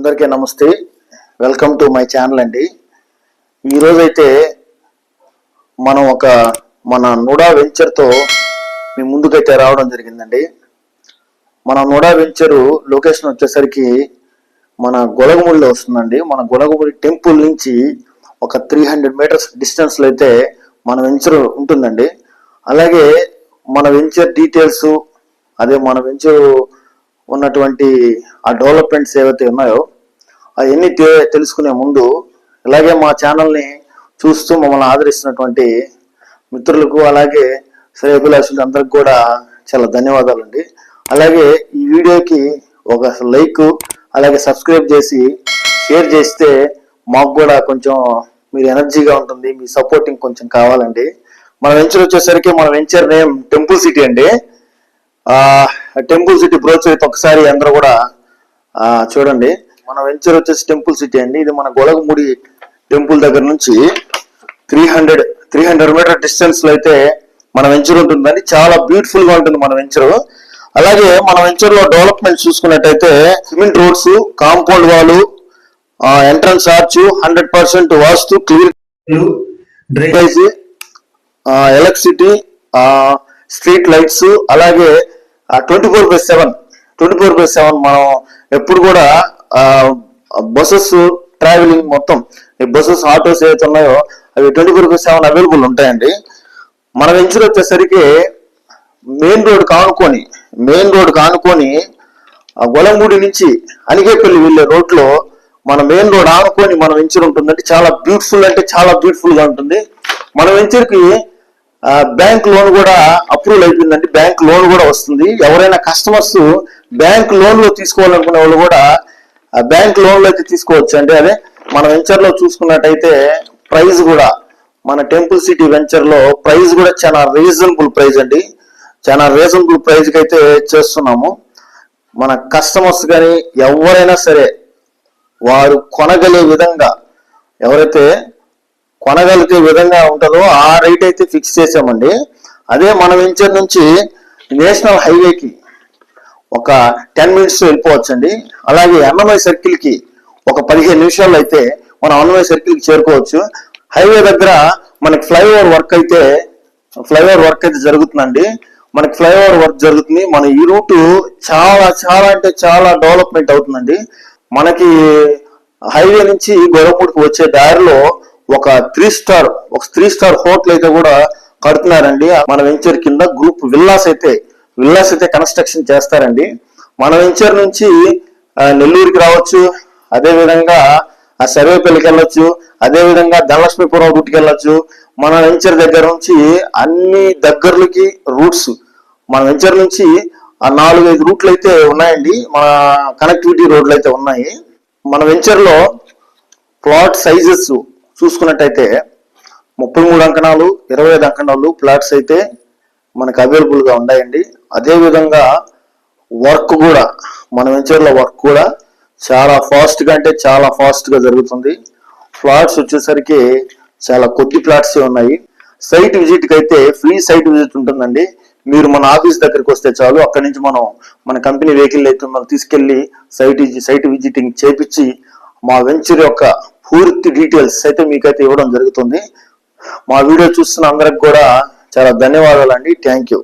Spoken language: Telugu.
అందరికీ నమస్తే. వెల్కమ్ టు మై ఛానల్ అండి. ఈరోజైతే మనం మన నుడా వెంచర్తో మీ ముందుకైతే రావడం జరిగిందండి. మన నుడా వెంచరు లొకేషన్ వచ్చేసరికి మన గొలగముడిలో వస్తుందండి. మన గొలగముడి టెంపుల్ నుంచి ఒక 300 మీటర్స్ డిస్టెన్స్లో అయితే మన వెంచర్ ఉంటుందండి. అలాగే మన వెంచర్ డీటెయిల్స్, అదే మన వెంచర్ ఉన్నటువంటి ఆ డెవలప్మెంట్స్ ఏవైతే ఉన్నాయో అవన్నీ తెలుసుకునే ముందు, అలాగే మా ఛానల్ని చూస్తూ మమ్మల్ని ఆదరిస్తున్నటువంటి మిత్రులకు, అలాగే శ్రేయోభిలాషులు అందరికి కూడా చాలా ధన్యవాదాలండి. అలాగే ఈ వీడియోకి ఒక లైక్, అలాగే సబ్స్క్రైబ్ చేసి షేర్ చేస్తే మాకు కూడా కొంచెం మీరు ఎనర్జీగా ఉంటుంది. మీ సపోర్టింగ్ కొంచెం కావాలండి. మన వెంచర్ వచ్చేసరికి మన వెంచర్ నేమ్ టెంపుల్ సిటీ అండి. టెంపుల్ సిటీ బ్రోచర్ అయితే ఒకసారి అందరూ కూడా చూడండి. మన వెంచర్ వచ్చేసి టెంపుల్ సిటీ అండి. ఇది మన గొలగముడి టెంపుల్ దగ్గర నుంచి 300 మీటర్ డిస్టెన్స్ లో అయితే మన వెంచర్ ఉంటుందండి. చాలా బ్యూటిఫుల్ గా ఉంటుంది మన వెంచర్. అలాగే మన వెంచర్ లో డెవలప్మెంట్ చూసుకున్నట్టయితే cement roads, compound wall, entrance arch, 100% vastu, clear drainage, electricity, street lights, అలాగే 24/7 మనం ఎప్పుడు కూడా బస్సెస్ ట్రావెలింగ్ మొత్తం ఈ బస్సెస్, ఆటోస్ ఏవైతే ఉన్నాయో అవి 24/7 అవైలబుల్ ఉంటాయండి. మన వెంచర్ వచ్చేసరికి మెయిన్ రోడ్ కానుకొని గొలంగూడి నుంచి అనిగేపల్లి వెళ్ళే రోడ్లో మన మెయిన్ రోడ్ ఆనుకొని మన వెంచర్ ఉంటుందంటే చాలా బ్యూటిఫుల్ గా ఉంటుంది. మన వెంచర్కి బ్యాంక్ లోన్ కూడా అప్రూవల్ అయిపోయిందండి. బ్యాంక్ లోన్ కూడా వస్తుంది. ఎవరైనా కస్టమర్స్ బ్యాంక్ లోన్ లో తీసుకోవాలనుకునే వాళ్ళు కూడా బ్యాంక్ లోన్ లో అయితే తీసుకోవచ్చు అండి. అదే మన వెంచర్ లో చూసుకున్నట్టయితే ప్రైస్ కూడా మన టెంపుల్ సిటీ వెంచర్ లో ప్రైస్ కూడా చాలా రీజనబుల్ ప్రైస్ అండి. చాలా రీజనబుల్ ప్రైస్ కి అయితే చేస్తున్నాము. మన కస్టమర్స్ కానీ ఎవరైనా సరే వారు కొనగలిగే విధంగా ఉంటుందో ఆ రేట్ అయితే ఫిక్స్ చేసామండి. అదే మన వెంచర్ నుంచి నేషనల్ హైవేకి ఒక 10 మినిట్స్ వెళ్ళిపోవచ్చు అండి. అలాగే అన్నమయ్య సర్కిల్ కి ఒక 15 నిమిషాల్లో అయితే మనం అన్నమయ్య సర్కిల్ కి చేరుకోవచ్చు. హైవే దగ్గర మనకి ఫ్లైఓవర్ వర్క్ అయితే జరుగుతుందండి. మనకి ఫ్లైఓవర్ వర్క్ జరుగుతుంది. మన ఈ రూట్ చాలా డెవలప్మెంట్ అవుతుందండి. మనకి హైవే నుంచి గొరవపూడికి వచ్చే దారిలో ఒక 3 స్టార్ హోటల్ అయితే కూడా కడుతున్నారండి. మన వెంచర్ కింద గ్రూప్ విల్లాస్ అయితే కన్స్ట్రక్షన్ చేస్తారండి. మన వెంచర్ నుంచి నెల్లూరుకి రావచ్చు, అదే విధంగా సర్వేపల్లికి వెళ్ళొచ్చు, అదే విధంగా ధనలక్ష్మీపురం రూట్కి వెళ్ళొచ్చు. మన వెంచర్ దగ్గర నుంచి అన్ని దగ్గరలకి రూట్స్, మన వెంచర్ నుంచి 4-5 రూట్లు అయితే ఉన్నాయండి. మన కనెక్టివిటీ రోడ్లు అయితే ఉన్నాయి. మన వెంచర్ లో ప్లాట్ సైజెస్ చూసుకున్నట్టయితే 33 అంకణాలు, 25 అంకణాలు ప్లాట్స్ అయితే మనకు అవైలబుల్ గా ఉన్నాయండి. అదే విధంగా వర్క్ కూడా మన వెంచర్ లో వర్క్ కూడా చాలా ఫాస్ట్ గా జరుగుతుంది. ఫ్లాట్స్ వచ్చేసరికి చాలా కొద్ది ప్లాట్స్ ఉన్నాయి. సైట్ విజిట్ కి అయితే ఫ్రీ సైట్ విజిట్ ఉంటుందండి. మీరు మన ఆఫీస్ దగ్గరికి వస్తే చాలు, అక్కడి నుంచి మన కంపెనీ వెహికల్ అయితే మనం తీసుకెళ్లి సైట్ విజిటింగ్ చేపించి మా వెంచర్ యొక్క పూర్తి డీటెయిల్స్ అయితే మీకైతే ఇవ్వడం జరుగుతుంది. మా వీడియో చూస్తున్న అందరికి కూడా చాలా ధన్యవాదాలండి. Thank you.